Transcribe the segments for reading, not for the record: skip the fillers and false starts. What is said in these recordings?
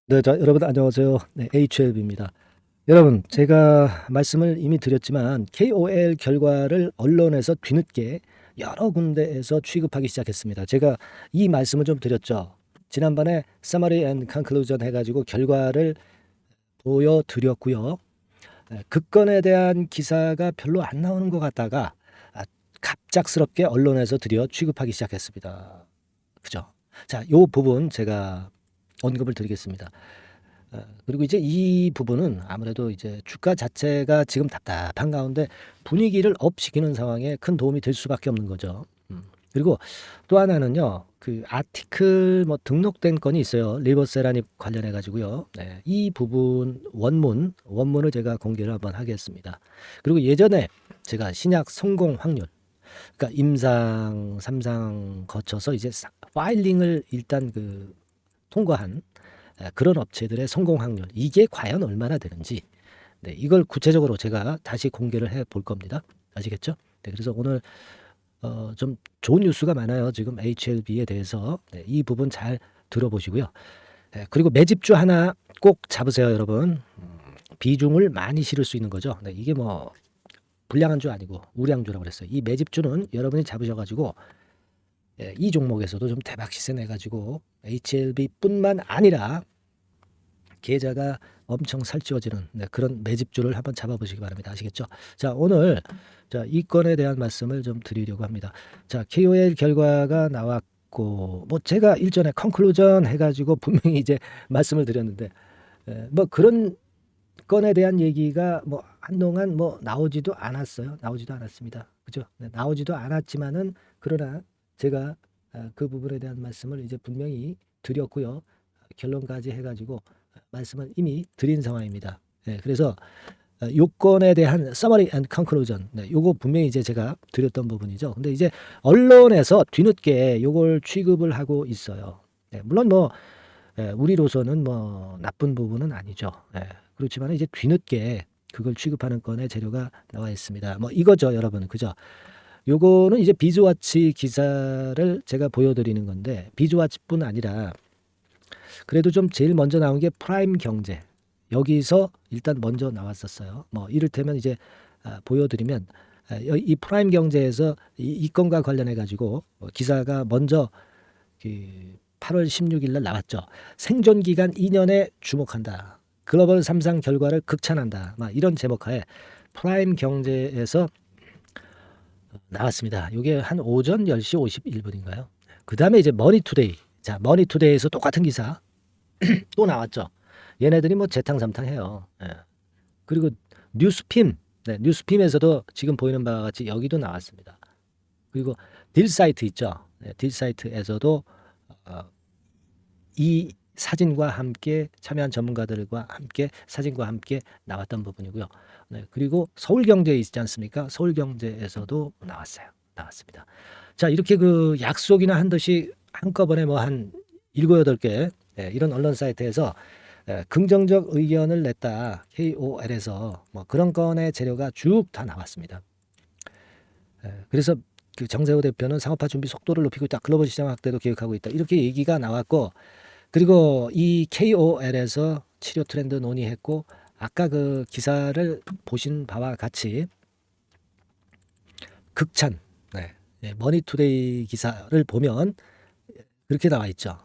네, 자, 여러분 안녕하세요. 네, HLB입니다. 여러분, 제가 말씀을 이미 드렸지만 KOL 결과를 언론에서 뒤늦게 여러 군데에서 취급하기 시작했습니다. 제가 이 말씀을 좀 드렸죠. 지난번에 Summary and Conclusion 해가지고 결과를 보여드렸고요. 그 건에 대한 기사가 별로 안 나오는 것 같다가 갑작스럽게 언론에서 드디어 취급하기 시작했습니다. 그죠? 자, 요 부분 제가 언급을 드리겠습니다. 그리고 이제 이 부분은 아무래도 이제 주가 자체가 지금 답답한 가운데 분위기를 업시키는 상황에 큰 도움이 될 수밖에 없는 거죠. 그리고 또 하나는요, 그 아티클 뭐 등록된 건이 있어요. 리버세라닙 관련해 가지고요. 네, 이 부분 원문을 제가 공개를 한번 하겠습니다. 그리고 예전에 제가 신약 성공 확률, 그러니까 임상, 삼상 거쳐서 이제 파일링을 일단 그 통과한 그런 업체들의 성공 확률 이게 과연 얼마나 되는지 네, 이걸 구체적으로 제가 다시 공개를 해 볼 겁니다. 아시겠죠? 네, 그래서 오늘 좀 좋은 뉴스가 많아요. 지금 HLB에 대해서 네, 이 부분 잘 들어보시고요. 네, 그리고 매집주 하나 꼭 잡으세요, 여러분. 비중을 많이 실을 수 있는 거죠. 네, 이게 뭐 불량한 주 아니고 우량주라고 그랬어요. 이 매집주는 여러분이 잡으셔가지고 이 종목에서도 좀 대박 시세 내가지고 HLB뿐만 아니라 계좌가 엄청 살찌워지는 그런 매집주를 한번 잡아보시기 바랍니다. 아시겠죠? 자, 오늘 이 건에 대한 말씀을 좀 드리려고 합니다. 자, KOL 결과가 나왔고 뭐 제가 일전에 컨클루전 해가지고 분명히 이제 말씀을 드렸는데 뭐 그런 건에 대한 얘기가 뭐 한동안 뭐 나오지도 않았어요. 나오지도 않았습니다. 그죠? 네, 나오지도 않았지만은 그러나 제가 그 부분에 대한 말씀을 이제 분명히 드렸고요. 결론까지 해가지고 말씀을 이미 드린 상황입니다. 네, 그래서 요건에 대한 summary and conclusion, 네, 요거 분명히 이제 제가 드렸던 부분이죠. 근데 이제 언론에서 뒤늦게 요걸 취급을 하고 있어요. 네, 물론 뭐 우리로서는 뭐 나쁜 부분은 아니죠. 그렇지만 이제 뒤늦게 그걸 취급하는 건의 재료가 나와 있습니다. 뭐 이거죠, 여러분. 그죠? 요거는 이제 비즈와치 기사를 제가 보여드리는 건데 비즈와치뿐 아니라 그래도 좀 제일 먼저 나온 게 프라임 경제. 여기서 일단 먼저 나왔었어요. 뭐 이를테면 이제 보여드리면 이 프라임 경제에서 이 건과 관련해 가지고 기사가 먼저 그 8월 16일 날 나왔죠. 생존 기간 2년에 주목한다. 글로벌 삼상 결과를 극찬한다. 막 이런 제목하에 프라임 경제에서 나왔습니다. 이게 한 오전 10시 51분인가요? 그 다음에 이제 머니투데이. 자, 머니투데이에서 똑같은 기사 또 나왔죠. 얘네들이 뭐 재탕삼탕해요. 그리고 뉴스핌, 네, 뉴스핌에서도 지금 보이는 바와 같이 여기도 나왔습니다. 그리고 딜사이트 있죠. 네, 딜사이트에서도 어, 이 사진과 함께 참여한 전문가들과 함께 사진과 함께 나왔던 부분이고요. 네, 그리고 서울경제 있지 않습니까? 서울경제에서도 나왔습니다. 자, 이렇게 그 약속이나 한 듯이 한꺼번에 뭐 한 7, 8개 이런 언론 사이트에서 긍정적 의견을 냈다. KOL에서 뭐 그런 건의 재료가 쭉 다 나왔습니다. 그래서 그 정세호 대표는 상업화 준비 속도를 높이고 있다. 글로벌 시장 확대도 계획하고 있다. 이렇게 얘기가 나왔고 그리고 이 KOL에서 치료 트렌드 논의했고 아까 그 기사를 보신 바와 같이 극찬 머니투데이 기사를 보면 그렇게 나와 있죠.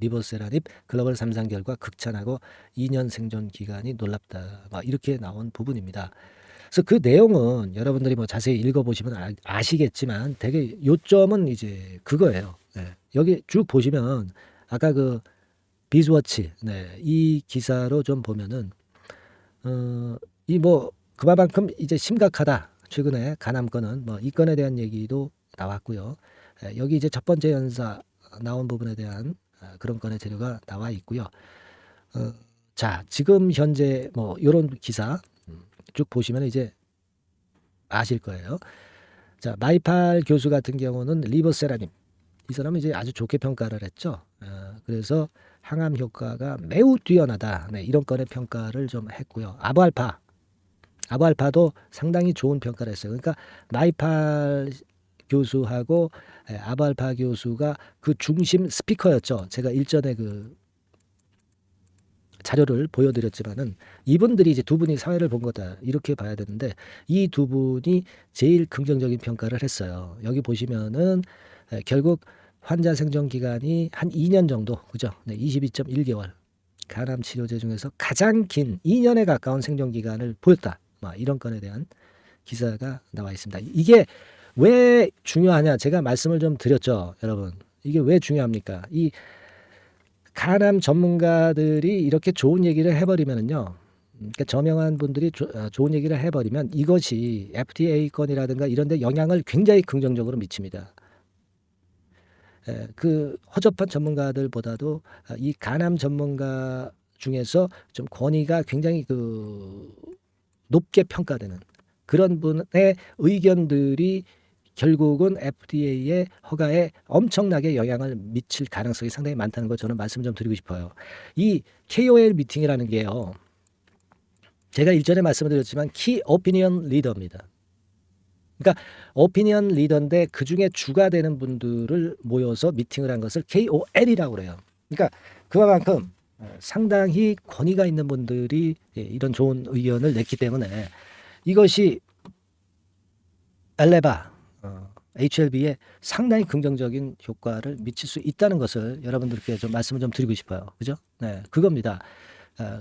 리버세라닙 글로벌 삼상 결과 극찬하고 2년 생존 기간이 놀랍다. 막 이렇게 나온 부분입니다. 그래서 그 내용은 여러분들이 뭐 자세히 읽어보시면 아시겠지만 되게 요점은 이제 그거예요. 여기 쭉 보시면 아까 그 비즈워치 이 기사로 좀 보면은 이 뭐 그만큼 이제 심각하다. 최근에 가남 건은 뭐 이 건에 대한 얘기도 나왔고요. 여기 이제 첫 번째 연사 나온 부분에 대한 그런 건의 재료가 나와 있고요. 자, 지금 현재 뭐 요런 기사 쭉 보시면 이제 아실 거예요. 자, 마이팔 교수 같은 경우는 리버세라님 이 사람은 이제 아주 좋게 평가를 했죠. 그래서 항암 효과가 매우 뛰어나다. 네, 이런 건의 평가를 좀 했고요. 아부알파도 상당히 좋은 평가를 했어요. 그러니까 마이팔 교수하고 아부알파 교수가 그 중심 스피커였죠. 제가 일전에 그 자료를 보여드렸지만은 이분들이 이제 두 분이 사회를 본 거다 이렇게 봐야 되는데 이 두 분이 제일 긍정적인 평가를 했어요. 여기 보시면은 결국 환자 생존 기간이 한 2년 정도, 그죠? 네, 22.1개월. 간암 치료제 중에서 가장 긴 2년에 가까운 생존 기간을 보였다. 이런 건에 대한 기사가 나와 있습니다. 이게 왜 중요하냐? 제가 말씀을 좀 드렸죠, 여러분. 이게 왜 중요합니까? 이 간암 전문가들이 이렇게 좋은 얘기를 해버리면은요. 그러니까 저명한 분들이 좋은 얘기를 해버리면 이것이 FDA 건이라든가 이런 데 영향을 굉장히 긍정적으로 미칩니다. 그 허접한 전문가들보다도 이 간암 전문가 중에서 좀 권위가 굉장히 높게 평가되는 그런 분의 의견들이 결국은 FDA의 허가에 엄청나게 영향을 미칠 가능성이 상당히 많다는 걸 저는 말씀 좀 드리고 싶어요. 이 KOL 미팅이라는 게요. 제가 일전에 말씀드렸지만 키 오피니언 리더입니다. 그러니까 오피니언 리더인데 그중에 주가 되는 분들을 모여서 미팅을 한 것을 KOL이라고 그래요. 그러니까 그만큼 상당히 권위가 있는 분들이 이런 좋은 의견을 냈기 때문에 이것이 엘레바 HLB에 상당히 긍정적인 효과를 미칠 수 있다는 것을 여러분들께 좀 말씀을 좀 드리고 싶어요. 그죠? 네, 그겁니다.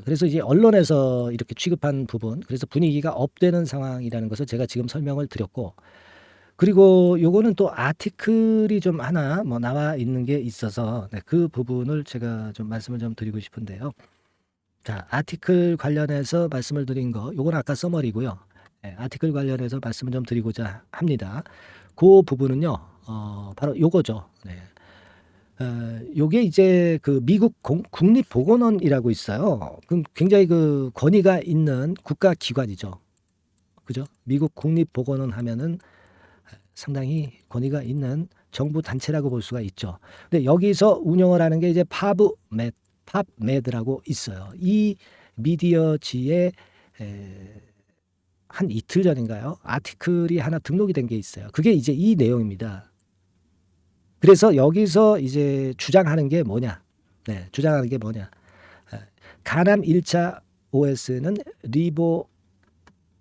그래서 이제 언론에서 이렇게 취급한 부분, 그래서 분위기가 업되는 상황이라는 것을 제가 지금 설명을 드렸고, 그리고 요거는 또 아티클이 좀 하나 나와 있는 게 있어서 그 부분을 제가 좀 말씀을 좀 드리고 싶은데요. 자, 아티클 관련해서 말씀을 드린 거, 요건 아까 써머리고요. 아티클 관련해서 말씀을 좀 드리고자 합니다. 그 부분은요, 바로 요거죠. 네. 요게 이제 그 미국 국립보건원이라고 있어요. 그 굉장히 그 권위가 있는 국가기관이죠. 그죠? 미국 국립보건원 하면은 상당히 권위가 있는 정부 단체라고 볼 수가 있죠. 근데 여기서 운영을 하는 게 이제 팝메드라고 있어요. 이 미디어지에 한 이틀 전인가요? 아티클이 하나 등록이 된 게 있어요. 그게 이제 이 내용입니다. 그래서 여기서 이제 주장하는 게 뭐냐? 네, 주장하는 게 뭐냐? 간암 1차 OS는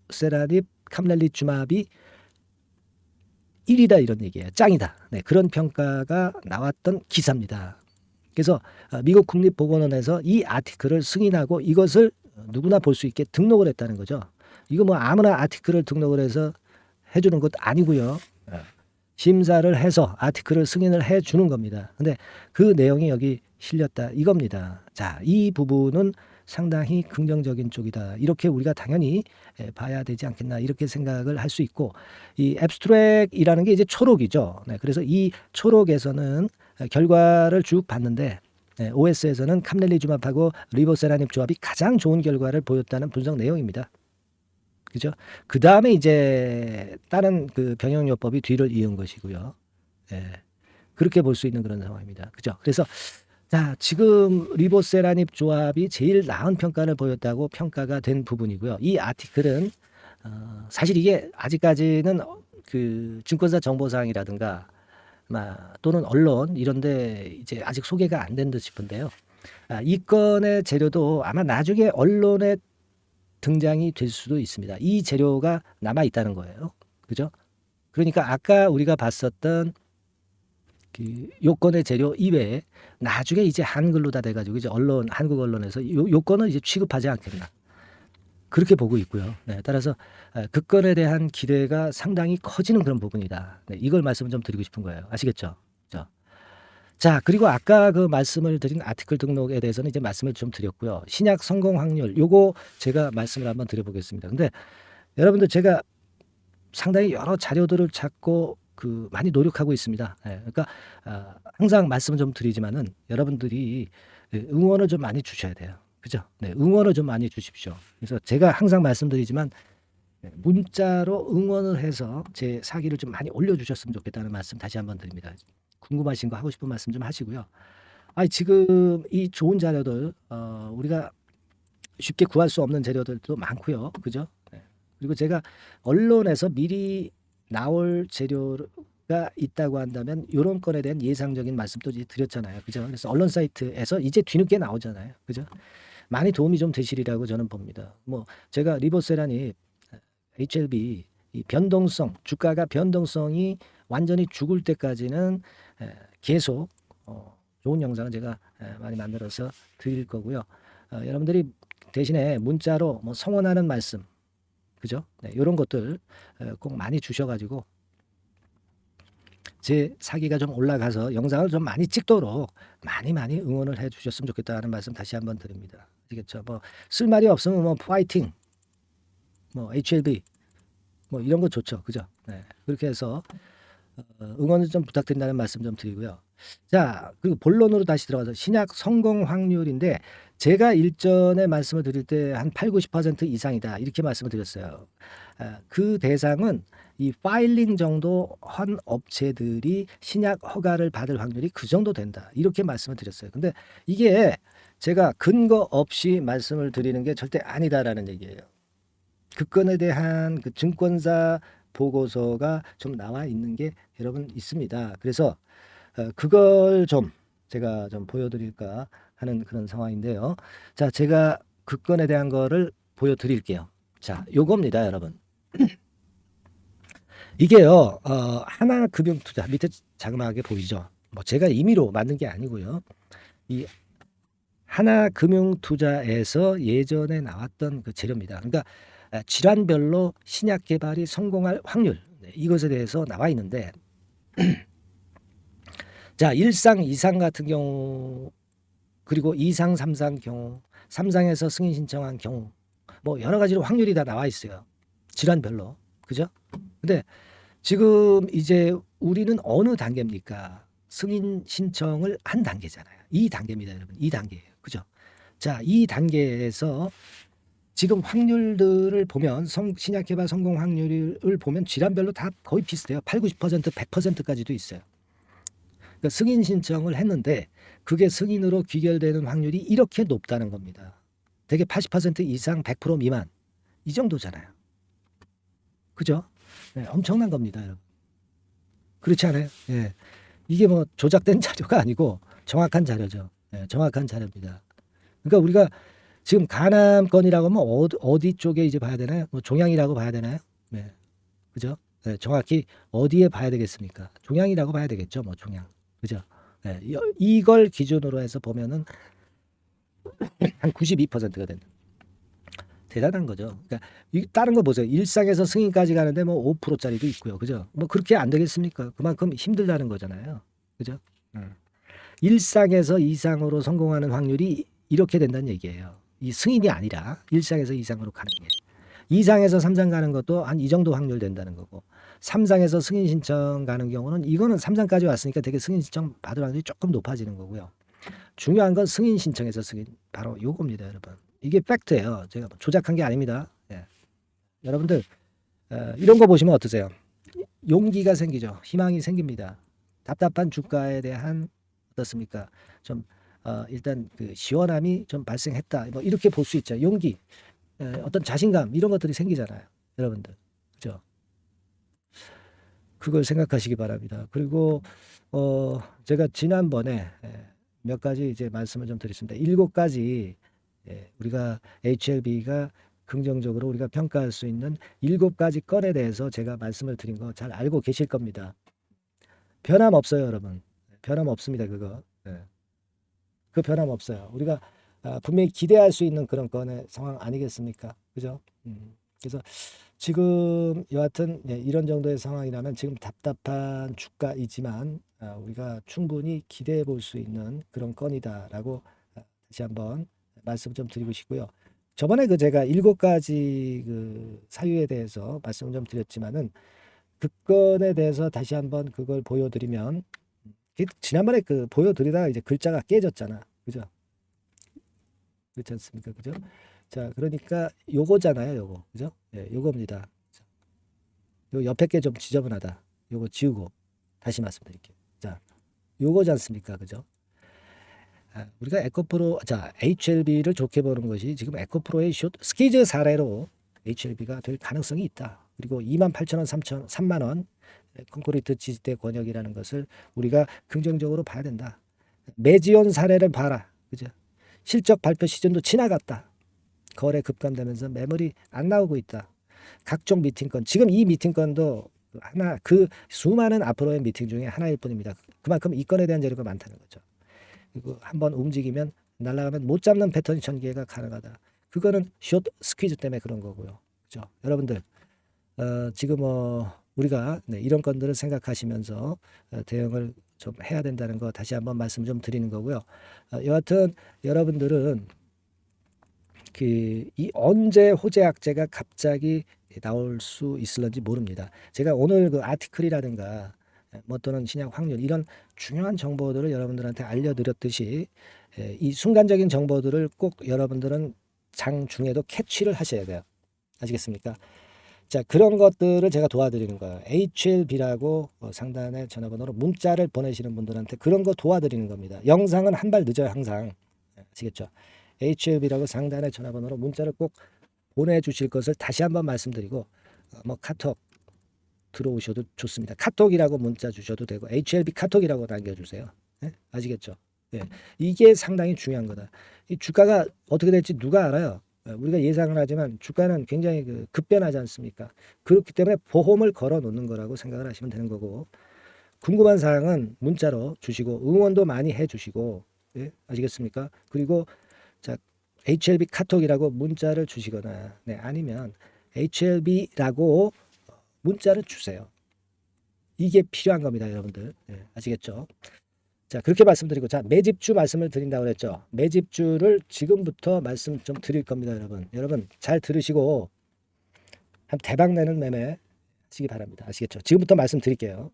리보세라닙 캄렐리주마비 1이다 이런 얘기예요. 짱이다. 네, 그런 평가가 나왔던 기사입니다. 그래서 미국 국립보건원에서 이 아티클을 승인하고 이것을 누구나 볼 수 있게 등록을 했다는 거죠. 이거 아무나 아티클을 등록을 해서 해주는 것도 아니고요. 심사를 해서 아티클을 승인을 해 주는 겁니다. 근데 그 내용이 여기 실렸다 이겁니다. 자, 이 부분은 상당히 긍정적인 쪽이다. 이렇게 우리가 당연히 봐야 되지 않겠나 이렇게 생각을 할 수 있고, 이 앱스트랙이라는 게 이제 초록이죠. 네, 그래서 이 초록에서는 결과를 쭉 봤는데 OS에서는 캄렐리주마하고 리보세라닙 조합이 가장 좋은 결과를 보였다는 분석 내용입니다. 그죠? 그 다음에 이제 다른 그 병용요법이 뒤를 이은 것이고요. 예. 그렇게 볼 수 있는 그런 상황입니다. 그죠? 그래서 자, 지금 리보세라닙 조합이 제일 나은 평가를 보였다고 평가가 된 부분이고요. 이 아티클은 사실 이게 아직까지는 그 증권사 정보사항이라든가 또는 언론 이런데 이제 아직 소개가 안 된 듯 싶은데요. 이 건의 재료도 아마 나중에 언론에 등장이 될 수도 있습니다. 이 재료가 남아 있다는 거예요. 그죠? 그러니까 아까 우리가 봤었던 그 요건의 재료 이외에 나중에 이제 한글로 다 돼가지고 이제 한국 언론에서 요건을 이제 취급하지 않겠나. 그렇게 보고 있고요. 네, 따라서 그 건에 대한 기대가 상당히 커지는 그런 부분이다. 네, 이걸 말씀을 좀 드리고 싶은 거예요. 아시겠죠? 그죠? 자, 그리고 아까 그 말씀을 드린 아티클 등록에 대해서는 이제 말씀을 좀 드렸고요. 신약 성공 확률, 요거 제가 말씀을 한번 드려보겠습니다. 근데 여러분들 제가 상당히 여러 자료들을 찾고 많이 노력하고 있습니다. 그러니까 항상 말씀을 좀 드리지만은 여러분들이 응원을 좀 많이 주셔야 돼요. 그죠? 네, 응원을 좀 많이 주십시오. 그래서 제가 항상 말씀드리지만 문자로 응원을 해서 제 사기를 좀 많이 올려주셨으면 좋겠다는 말씀 다시 한번 드립니다. 궁금하신 거 하고 싶은 말씀 좀 하시고요. 지금 이 좋은 자료들 우리가 쉽게 구할 수 없는 재료들도 많고요. 그죠? 네. 그리고 제가 언론에서 미리 나올 재료가 있다고 한다면 이런 건에 대한 예상적인 말씀도 이제 드렸잖아요. 그죠? 그래서 언론 사이트에서 이제 뒤늦게 나오잖아요. 그죠? 많이 도움이 좀 되시리라고 저는 봅니다. 뭐 제가 리보세라니 HLB 이 변동성 주가가 변동성이 완전히 죽을 때까지는 계속 좋은 영상을 제가 많이 만들어서 드릴 거고요. 여러분들이 대신에 문자로 뭐 성원하는 말씀, 그죠? 네, 이런 것들 꼭 많이 주셔가지고 제 사기가 좀 올라가서 영상을 좀 많이 찍도록 많이 응원을 해주셨으면 좋겠다는 말씀 다시 한번 드립니다. 아시겠죠? 뭐 쓸 말이 없으면 뭐 파이팅, 뭐 HLB 뭐 이런 거 좋죠, 그죠? 네, 그렇게 해서 응원을 좀 부탁드린다는 말씀 좀 드리고요. 자, 그리고 본론으로 다시 들어가서 신약 성공 확률인데 제가 일전에 말씀을 드릴 때 한 8, 90% 이상이다 이렇게 말씀을 드렸어요. 그 대상은 이 파일링 정도 한 업체들이 신약 허가를 받을 확률이 그 정도 된다 이렇게 말씀을 드렸어요. 근데 이게 제가 근거 없이 말씀을 드리는 게 절대 아니다라는 얘기예요. 그 건에 대한 그 증권사 보고서가 좀 나와 있는 게 여러분 있습니다. 그래서 그걸 좀 제가 좀 보여드릴까 하는 그런 상황인데요. 자, 제가 그 건에 대한 거를 보여드릴게요. 자, 요겁니다, 여러분. 이게요, 하나금융투자 밑에 자그마하게 보이죠? 뭐 제가 임의로 만든 게 아니고요. 이 하나금융투자에서 예전에 나왔던 그 재료입니다. 그러니까 질환별로 신약 개발이 성공할 확률 이것에 대해서 나와 있는데 자 1상 2상 같은 경우 그리고 2상 3상 경우 3상에서 승인 신청한 경우 뭐 여러 가지로 확률이 다 나와 있어요. 질환별로. 그죠? 근데 지금 이제 우리는 어느 단계입니까? 승인 신청을 한 단계잖아요. 이 단계입니다, 여러분. 이 단계예요. 그죠? 자, 이 단계에서 지금 확률들을 보면 신약 개발 성공 확률을 보면 질환별로 다 거의 비슷해요. 8, 90%, 100%까지도 있어요. 그러니까 승인 신청을 했는데 그게 승인으로 귀결되는 확률이 이렇게 높다는 겁니다. 되게 80% 이상 100% 미만 이 정도잖아요. 그죠? 네, 엄청난 겁니다, 여러분. 그렇지 않아요? 예. 이게 뭐 조작된 자료가 아니고 정확한 자료죠. 예, 정확한 자료입니다. 그러니까 우리가 지금 가남권이라고 하면 어디 쪽에 이제 봐야 되나요? 뭐 종양이라고 봐야 되나요? 네. 그죠? 네, 정확히 어디에 봐야 되겠습니까? 종양이라고 봐야 되겠죠. 뭐 종양. 그죠? 네, 이걸 기준으로 해서 보면은 한 92%가 된다. 대단한 거죠. 그러니까 다른 거 보세요. 일상에서 승인까지 가는데 뭐 5%짜리도 있고요. 그죠? 뭐 그렇게 안 되겠습니까? 그만큼 힘들다는 거잖아요. 그죠? 일상에서 이상으로 성공하는 확률이 이렇게 된다는 얘기예요. 이 승인이 아니라 일상에서 이상으로 가는 게. 2상에서 3상 가는 것도 한 이 정도 확률 된다는 거고 3상에서 승인 신청 가는 경우는 이거는 3상까지 왔으니까 되게 승인 신청 받을 확률이 조금 높아지는 거고요. 중요한 건 승인 신청에서 승인 바로 요겁니다, 여러분. 이게 팩트예요. 제가 조작한 게 아닙니다. 예. 여러분들 이런 거 보시면 어떠세요? 용기가 생기죠. 희망이 생깁니다. 답답한 주가에 대한 어떻습니까? 좀 일단 그 시원함이 좀 발생했다. 뭐 이렇게 볼 수 있죠. 용기, 어떤 자신감 이런 것들이 생기잖아요, 여러분들. 그죠? 그걸 생각하시기 바랍니다. 그리고 제가 지난번에 몇 가지 이제 말씀을 좀 드렸습니다. 7가지 우리가 HLB가 긍정적으로 우리가 평가할 수 있는 7가지 건에 대해서 제가 말씀을 드린 거 잘 알고 계실 겁니다. 변함 없어요, 여러분. 변함 없습니다, 그거. 그 변함 없어요. 우리가 분명히 기대할 수 있는 그런 건의 상황 아니겠습니까? 그죠? 그래서 지금 여하튼 이런 정도의 상황이라면 지금 답답한 주가이지만 우리가 충분히 기대해 볼 수 있는 그런 건이다라고 다시 한번 말씀 좀 드리고 싶고요. 저번에 그 제가 7가지 그 사유에 대해서 말씀 좀 드렸지만은 그 건에 대해서 다시 한번 그걸 보여드리면 지난번에 그 보여드리다가 이제 글자가 깨졌잖아. 그죠? 그렇지 않습니까? 그죠? 자, 그러니까 요거잖아요, 요거. 그죠? 예, 요겁니다. 요 옆에 게 좀 지저분하다. 요거 지우고 다시 말씀드릴게요. 자, 요거지 않습니까? 그죠? 우리가 에코프로, 자, HLB를 좋게 보는 것이 지금 에코프로의 스키즈 사례로 HLB가 될 가능성이 있다. 그리고 28,000원, 3만 원 콘크리트 지지대 권역이라는 것을 우리가 긍정적으로 봐야 된다. 매지온 사례를 봐라. 그죠? 실적 발표 시즌도 지나갔다. 거래 급감되면서 매물이 안 나오고 있다. 각종 미팅건, 지금 이 미팅건도 하나, 그 수많은 앞으로의 미팅 중에 하나일 뿐입니다. 그만큼 이 건에 대한 재료가 많다는 거죠. 그리고 한번 움직이면 날아가면 못 잡는 패턴이 전개가 가능하다. 그거는 숏 스퀴즈 때문에 그런 거고요. 그죠? 여러분들 지금 우리가 이런 건들을 생각하시면서 대응을 좀 해야 된다는 거 다시 한번 말씀 좀 드리는 거고요. 여하튼 여러분들은 이 언제 호재 악재가 갑자기 나올 수 있을런지 모릅니다. 제가 오늘 그 아티클이라든가 뭐 또는 신약 확률 이런 중요한 정보들을 여러분들한테 알려드렸듯이 이 순간적인 정보들을 꼭 여러분들은 장중에도 캐치를 하셔야 돼요. 아시겠습니까? 자, 그런 것들을 제가 도와드리는 거예요. HLB라고 상단의 전화번호로 문자를 보내시는 분들한테 그런 거 도와드리는 겁니다. 영상은 한 발 늦어요, 항상. 아시겠죠? HLB라고 상단의 전화번호로 문자를 꼭 보내주실 것을 다시 한번 말씀드리고 뭐 카톡 들어오셔도 좋습니다. 카톡이라고 문자 주셔도 되고 HLB 카톡이라고 남겨주세요. 네? 아시겠죠? 네. 이게 상당히 중요한 거다. 이 주가가 어떻게 될지 누가 알아요? 우리가 예상을 하지만 주가는 굉장히 급변하지 않습니까? 그렇기 때문에 보험을 걸어 놓는 거라고 생각을 하시면 되는 거고 궁금한 사항은 문자로 주시고 응원도 많이 해주시고 예? 아시겠습니까? 그리고 자 HLB 카톡이라고 문자를 주시거나 아니면 HLB라고 문자를 주세요. 이게 필요한 겁니다, 여러분들. 아시겠죠? 자, 그렇게 말씀드리고 자, 매집주 말씀을 드린다고 그랬죠. 매집주를 지금부터 말씀 좀 드릴 겁니다, 여러분. 여러분 잘 들으시고 한 대박 내는 매매 하시기 바랍니다. 아시겠죠? 지금부터 말씀드릴게요.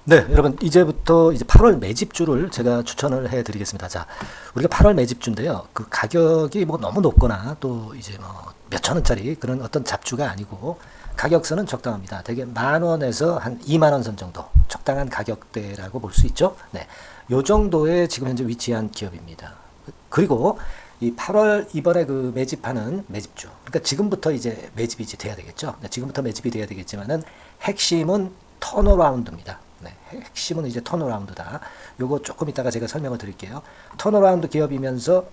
네, 여러분 이제부터 이제 8월 매집주를 제가 추천을 해드리겠습니다. 자, 우리가 8월 매집주인데요. 그 가격이 뭐 너무 높거나 또 이제 뭐 몇천 원짜리 그런 어떤 잡주가 아니고 가격선은 적당합니다. 대개 10,000원에서 한 20,000원 선 정도 적당한 가격대라고 볼 수 있죠. 네, 요 정도에 지금 현재 위치한 기업입니다. 그리고 이 8월 이번에 그 매집하는 매집주, 그러니까 지금부터 이제 매집이 이제 돼야 되겠죠. 네, 지금부터 매집이 돼야 되겠지만은 핵심은 턴어라운드입니다. 네, 핵심은 이제 턴어라운드다. 요거 조금 이따가 제가 설명을 드릴게요. 턴어라운드 기업이면서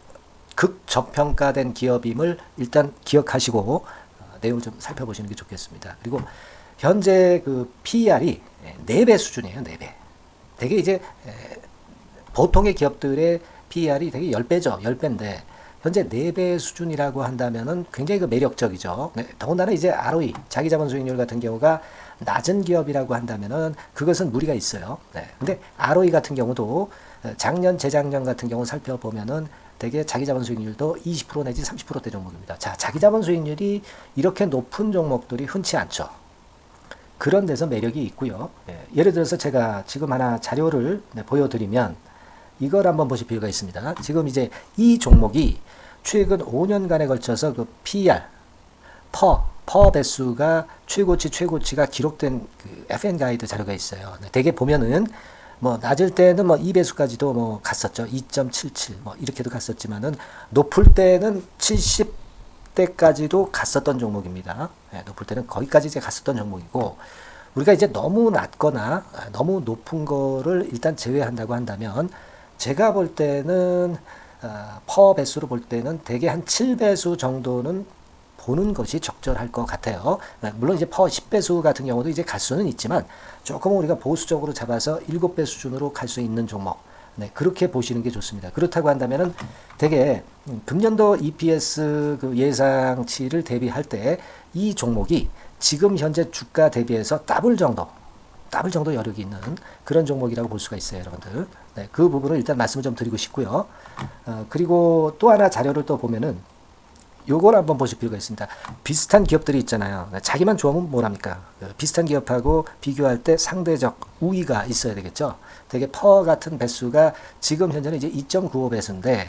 극저평가된 기업임을 일단 기억하시고 내용을 좀 살펴보시는 게 좋겠습니다. 그리고 현재 그 PER이 4배 수준이에요. 4배. 되게 이제 보통의 기업들의 PER이 되게 10배죠. 10배인데 현재 4배 수준이라고 한다면은 굉장히 그 매력적이죠. 네, 더군다나 이제 ROE, 자기자본 수익률 같은 경우가 낮은 기업이라고 한다면은 그것은 무리가 있어요. 네. 근데 ROE 같은 경우도 작년, 재작년 같은 경우 살펴보면은 되게 자기자본 수익률도 20% 내지 30%대 종목입니다. 자, 자기자본 수익률이 이렇게 높은 종목들이 흔치 않죠. 그런 데서 매력이 있고요. 예를 들어서 제가 지금 하나 자료를 보여드리면 이걸 한번 보실 필요가 있습니다. 지금 이제 이 종목이 최근 5년간에 걸쳐서 그 PER, 퍼 배수가 최고치가 기록된 그 FN 가이드 자료가 있어요. 대개 보면은 뭐 낮을 때는 뭐 2배수까지도 뭐 갔었죠. 2.77 뭐 이렇게도 갔었지만은 높을 때는 70대까지도 갔었던 종목입니다. 높을 때는 거기까지 이제 갔었던 종목이고 우리가 이제 너무 낮거나 너무 높은 거를 일단 제외한다고 한다면 제가 볼 때는 퍼 배수로 볼 때는 대개 한 7배수 정도는 보는 것이 적절할 것 같아요. 물론 이제 퍼 10배수 같은 경우도 이제 갈 수는 있지만 조금 우리가 보수적으로 잡아서 7배 수준으로 갈 수 있는 종목. 네, 그렇게 보시는 게 좋습니다. 그렇다고 한다면은 되게 금년도 EPS 그 예상치를 대비할 때 이 종목이 지금 현재 주가 대비해서 더블 정도 여력이 있는 그런 종목이라고 볼 수가 있어요, 여러분들. 네, 그 부분을 일단 말씀을 좀 드리고 싶고요. 그리고 또 하나 자료를 또 보면은 요걸 한번 보실 필요가 있습니다. 비슷한 기업들이 있잖아요. 자기만 좋으면 뭐랍니까? 비슷한 기업하고 비교할 때 상대적 우위가 있어야 되겠죠. 되게 퍼 같은 배수가 지금 현재는 이제 2.95배수인데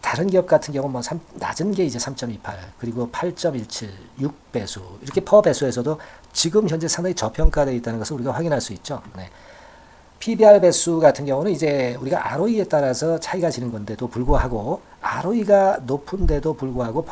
다른 기업 같은 경우는 뭐 낮은 게 이제 3.28 그리고 8.17 6배수 이렇게 퍼 배수에서도 지금 현재 상당히 저평가되어 있다는 것을 우리가 확인할 수 있죠. 네. PBR 배수 같은 경우는 이제 우리가 ROE에 따라서 차이가 지는 건데도 불구하고 ROE가 높은데도 불구하고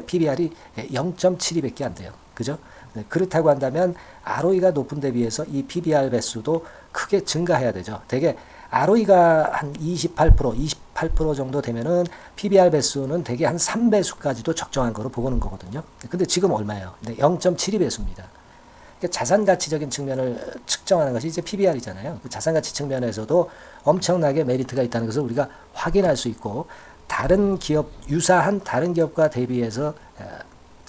PBR이 0.72밖에 안 돼요. 그죠? 네, 그렇다고 한다면 ROE가 높은 데 비해서 이 PBR 배수도 크게 증가해야 되죠. 되게 ROE가 한 28% 정도 되면은 PBR 배수는 대개 한 3배수까지도 적정한 거로 보고는 거거든요. 근데 지금 얼마예요? 0.72배수입니다. 그러니까 자산 가치적인 측면을 측정하는 것이 이제 PBR이잖아요. 그 자산 가치 측면에서도 엄청나게 메리트가 있다는 것을 우리가 확인할 수 있고, 다른 기업, 유사한 다른 기업과 대비해서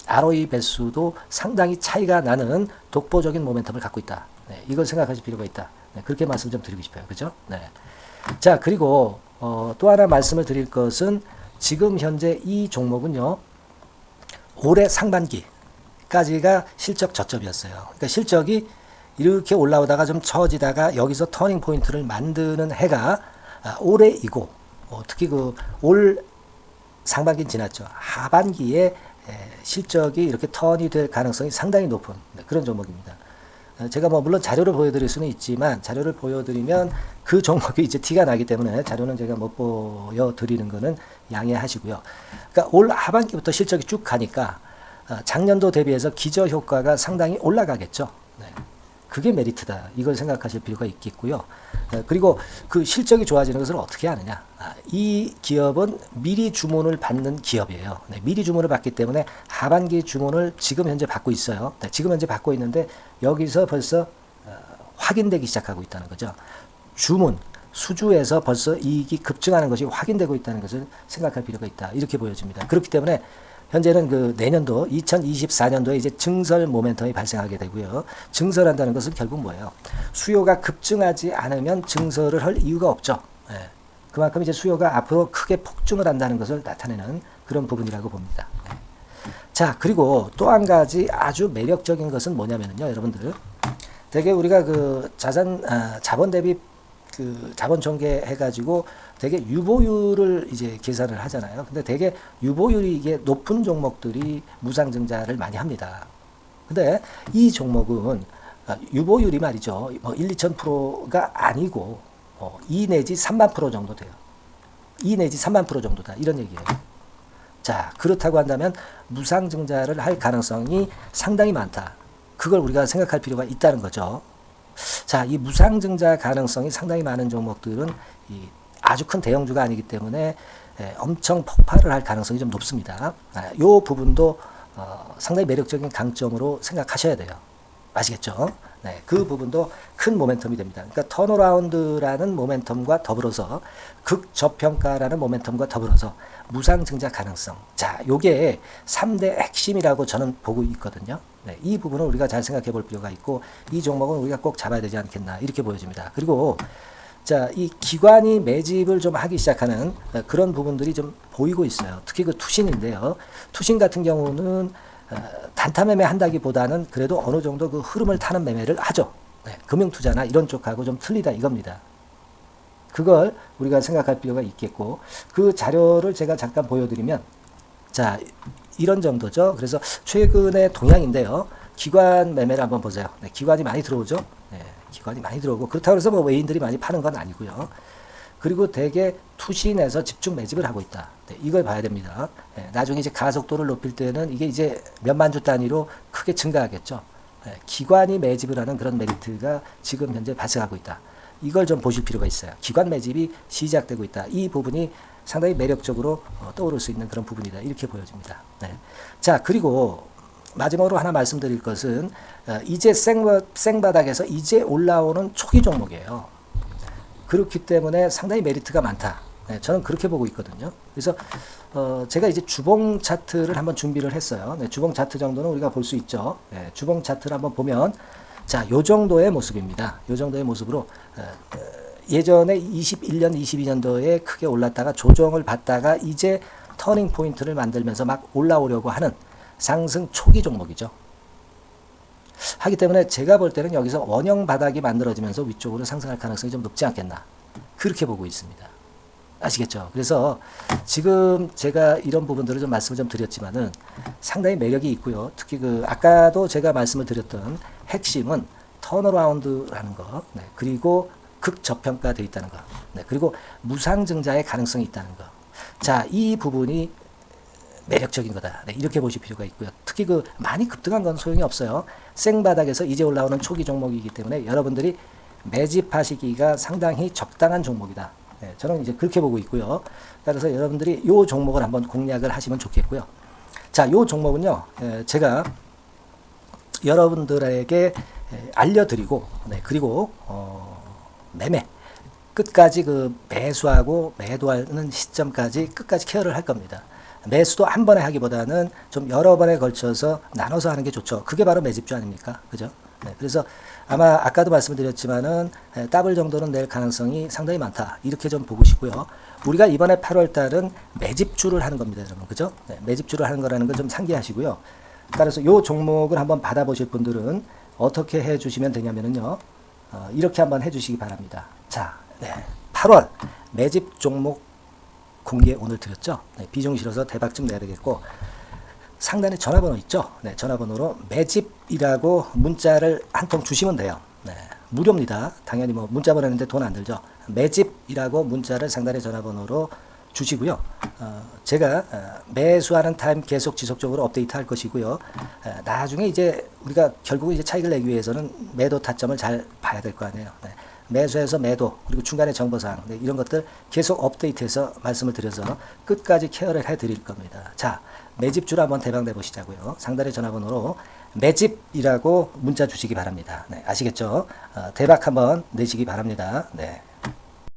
ROE 배수도 상당히 차이가 나는 독보적인 모멘텀을 갖고 있다. 네, 이걸 생각하실 필요가 있다. 네, 그렇게 말씀 좀 드리고 싶어요. 그죠? 네. 자, 그리고 또 하나 말씀을 드릴 것은, 지금 현재 이 종목은요, 올해 상반기까지가 실적 저점이었어요. 그러니까 실적이 이렇게 올라오다가 좀 처지다가 여기서 터닝 포인트를 만드는 해가 올해이고, 특히 그 올 상반기는 지났죠. 하반기에 실적이 이렇게 턴이 될 가능성이 상당히 높은 그런 종목입니다. 제가 뭐 물론 자료를 보여드릴 수는 있지만, 자료를 보여드리면 그 종목이 이제 티가 나기 때문에 자료는 제가 못 보여드리는 거는 양해하시고요. 그러니까 올 하반기부터 실적이 쭉 가니까 작년도 대비해서 기저 효과가 상당히 올라가겠죠. 네. 그게 메리트다. 이걸 생각하실 필요가 있겠고요. 그리고 그 실적이 좋아지는 것을 어떻게 하느냐. 이 기업은 미리 주문을 받는 기업이에요. 네, 미리 주문을 받기 때문에 하반기 주문을 지금 현재 받고 있어요. 네, 지금 현재 받고 있는데 여기서 벌써 확인되기 시작하고 있다는 거죠. 주문, 수주에서 벌써 이익이 급증하는 것이 확인되고 있다는 것을 생각할 필요가 있다. 이렇게 보여집니다. 그렇기 때문에 현재는 그 내년도 2024년도에 이제 증설 모멘텀이 발생하게 되고요. 증설한다는 것은 결국 뭐예요? 수요가 급증하지 않으면 증설을 할 이유가 없죠. 예. 그만큼 이제 수요가 앞으로 크게 폭증을 한다는 것을 나타내는 그런 부분이라고 봅니다. 예. 자, 그리고 또 한 가지 아주 매력적인 것은 뭐냐면요, 여러분들. 되게 우리가 그 자본 대비 그 자본 전개 해가지고 되게 유보율을 이제 계산을 하잖아요. 근데 되게 유보율이 이게 높은 종목들이 무상증자를 많이 합니다. 근데 이 종목은 유보율이 말이죠. 뭐 1, 2,000%가 아니고 2 내지 3만 프로 정도 돼요. 2 내지 3만 프로 정도다. 이런 얘기예요. 자, 그렇다고 한다면 무상증자를 할 가능성이 상당히 많다. 그걸 우리가 생각할 필요가 있다는 거죠. 자, 이 무상증자 가능성이 상당히 많은 종목들은 아주 큰 대형주가 아니기 때문에 엄청 폭발을 할 가능성이 좀 높습니다. 이 부분도 상당히 매력적인 강점으로 생각하셔야 돼요. 아시겠죠? 네, 그 부분도 큰 모멘텀이 됩니다. 그러니까 턴어라운드라는 모멘텀과 더불어서 극저평가라는 모멘텀과 더불어서 무상증자 가능성. 자, 요게 3대 핵심이라고 저는 보고 있거든요. 네, 이 부분을 우리가 잘 생각해 볼 필요가 있고, 이 종목은 우리가 꼭 잡아야 되지 않겠나 이렇게 보여집니다. 그리고 자, 이 기관이 매집을 좀 하기 시작하는 그런 부분들이 좀 보이고 있어요. 특히 그 투신인데요. 투신 같은 경우는 단타 매매 한다기보다는 그래도 어느 정도 그 흐름을 타는 매매를 하죠. 네, 금융투자나 이런 쪽하고 좀 틀리다 이겁니다. 그걸 우리가 생각할 필요가 있겠고, 그 자료를 제가 잠깐 보여드리면, 자, 이런 정도죠. 그래서 최근의 동향인데요. 기관 매매를 한번 보세요. 네, 기관이 많이 들어오죠. 네, 기관이 많이 들어오고, 그렇다고 해서 뭐 외인들이 많이 파는 건 아니고요. 그리고 대개 투신에서 집중 매집을 하고 있다. 네, 이걸 봐야 됩니다. 네, 나중에 이제 가속도를 높일 때는 이게 이제 몇만 주 단위로 크게 증가하겠죠. 네, 기관이 매집을 하는 그런 메리트가 지금 현재 발생하고 있다. 이걸 좀 보실 필요가 있어요. 기관 매집이 시작되고 있다. 이 부분이 상당히 매력적으로 떠오를 수 있는 그런 부분이다. 이렇게 보여집니다. 네. 자, 그리고 마지막으로 하나 말씀드릴 것은 이제 생바닥에서 이제 올라오는 초기 종목이에요. 그렇기 때문에 상당히 메리트가 많다. 네, 저는 그렇게 보고 있거든요. 그래서 제가 이제 주봉 차트를 한번 준비를 했어요. 네, 주봉 차트 정도는 우리가 볼 수 있죠. 네, 주봉 차트를 한번 보면, 자, 요 정도의 모습입니다. 요 정도의 모습으로 예전에 21년, 22년도에 크게 올랐다가 조정을 받다가 이제 터닝 포인트를 만들면서 막 올라오려고 하는 상승 초기 종목이죠. 하기 때문에 제가 볼 때는 여기서 원형 바닥이 만들어지면서 위쪽으로 상승할 가능성이 좀 높지 않겠나. 그렇게 보고 있습니다. 아시겠죠? 그래서 지금 제가 이런 부분들을 좀 말씀을 좀 드렸지만은 상당히 매력이 있고요. 특히 그 아까도 제가 말씀을 드렸던 핵심은 턴어라운드라는 거, 네, 그리고 극저평가되어 있다는 거, 네, 그리고 무상증자의 가능성이 있다는 거. 자, 이 부분이 매력적인 거다. 네, 이렇게 보실 필요가 있고요. 특히 그 많이 급등한 건 소용이 없어요. 생바닥에서 이제 올라오는 초기 종목이기 때문에 여러분들이 매집하시기가 상당히 적당한 종목이다. 네, 저는 이제 그렇게 보고 있고요. 따라서 여러분들이 이 종목을 한번 공략을 하시면 좋겠고요. 자, 이 종목은요, 제가 여러분들에게 알려드리고, 네, 그리고 매매 끝까지 그 매수하고 매도하는 시점까지 끝까지 케어를 할 겁니다. 매수도 한 번에 하기보다는 좀 여러 번에 걸쳐서 나눠서 하는 게 좋죠. 그게 바로 매집주 아닙니까? 그죠? 네, 그래서 아마 아까도 말씀드렸지만은 더블 정도는 낼 가능성이 상당히 많다. 이렇게 좀 보시고요. 우리가 이번에 8월 달은 매집주를 하는 겁니다, 여러분. 그죠? 네, 매집주를 하는 거라는 걸 좀 상기하시고요. 따라서 이 종목을 한번 받아보실 분들은 어떻게 해 주시면 되냐면요. 이렇게 한번 해 주시기 바랍니다. 자, 네, 8월 매집 종목 공개 오늘 드렸죠. 네, 비중 실어서 대박 좀 내야 되겠고, 상단에 전화번호 있죠. 네, 전화번호로 매집이라고 문자를 한 통 주시면 돼요. 네, 무료입니다. 당연히 뭐 문자 보내는데 돈 안 들죠. 매집이라고 문자를 상단에 전화번호로 주시고요. 제가 매수하는 타임 계속 지속적으로 업데이트 할 것이고요. 나중에 이제 우리가 결국 이제 차익을 내기 위해서는 매도 타점을 잘 봐야 될 거 아니에요. 네. 매수해서 매도, 그리고 중간에 정보사항, 네, 이런 것들 계속 업데이트해서 말씀을 드려서 끝까지 케어를 해드릴 겁니다. 자, 매집주를 한번 대박 내보시자고요. 상단의 전화번호로 매집이라고 문자 주시기 바랍니다. 네, 아시겠죠? 대박 한번 내시기 바랍니다. 네.